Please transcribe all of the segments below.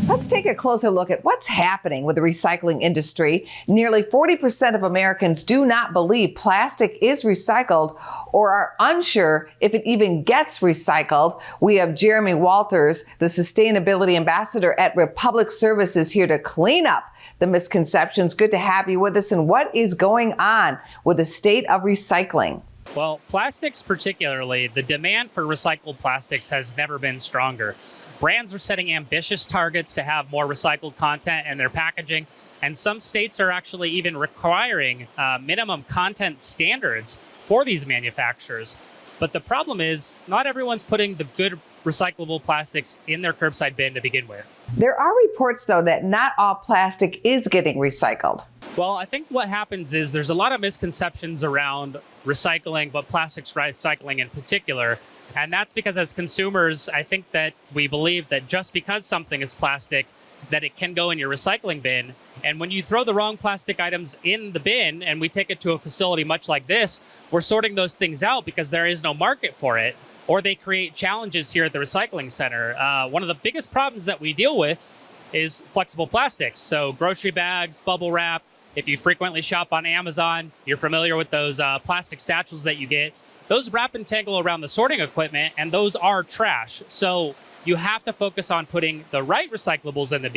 Let's take a closer look at what's happening with the recycling industry. Nearly 40% of Americans do not believe plastic is recycled or are unsure if it even gets recycled. We have Jeremy Walters, the Sustainability Ambassador at Republic Services, here to clean up the misconceptions. Good to have you with us. And what is going on with the state of recycling? Well, plastics particularly, the demand for recycled plastics has never been stronger. Brands are setting ambitious targets to have more recycled content in their packaging, and some states are actually even requiring minimum content standards for these manufacturers. But the problem is, not everyone's putting the good recyclable plastics in their curbside bin to begin with. There are reports, though, that not all plastic is getting recycled. Well, I think what happens is there's a lot of misconceptions around recycling, but plastics recycling in particular. And that's because as consumers, I think that we believe that just because something is plastic, that it can go in your recycling bin. And when you throw the wrong plastic items in the bin and we take it to a facility much like this, we're sorting those things out because there is no market for it, or they create challenges here at the recycling center. One of the biggest problems that we deal with is flexible plastics. So grocery bags, bubble wrap. If you frequently shop on Amazon, you're familiar with those plastic satchels that you get. Those wrap and tangle around the sorting equipment, and those are trash. So you have to focus on putting the right recyclables in the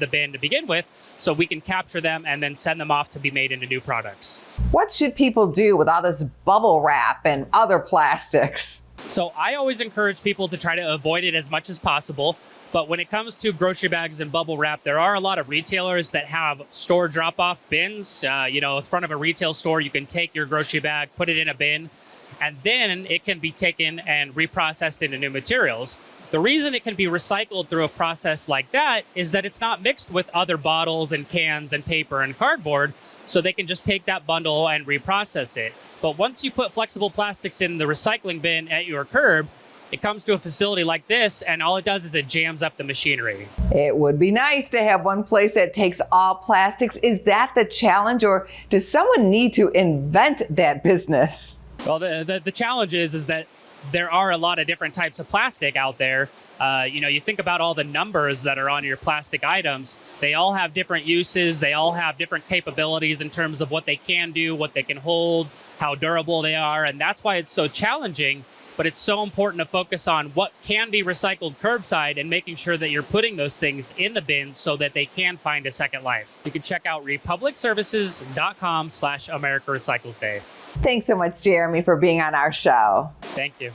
bin to begin with, so we can capture them and then send them off to be made into new products. What should people do with all this bubble wrap and other plastics? So I always encourage people to try to avoid it as much as possible. But when it comes to grocery bags and bubble wrap, there are a lot of retailers that have store drop-off bins. In front of a retail store, you can take your grocery bag, put it in a bin, and then it can be taken and reprocessed into new materials. The reason it can be recycled through a process like that is that it's not mixed with other bottles and cans and paper and cardboard, so they can just take that bundle and reprocess it. But once you put flexible plastics in the recycling bin at your curb, it comes to a facility like this, and all it does is it jams up the machinery. It would be nice to have one place that takes all plastics. Is that the challenge, or does someone need to invent that business? Well, the challenge is that there are a lot of different types of plastic out there. You think about all the numbers that are on your plastic items. They all have different uses. They all have different capabilities in terms of what they can do, what they can hold, how durable they are. And that's why it's so challenging. But it's so important to focus on what can be recycled curbside and making sure that you're putting those things in the bin so that they can find a second life. You can check out republicservices.com/America Recycles Day. Thanks so much, Jeremy, for being on our show. Thank you.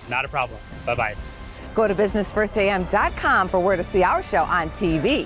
Not a problem. Bye-bye. Go to businessfirstam.com for where to see our show on TV.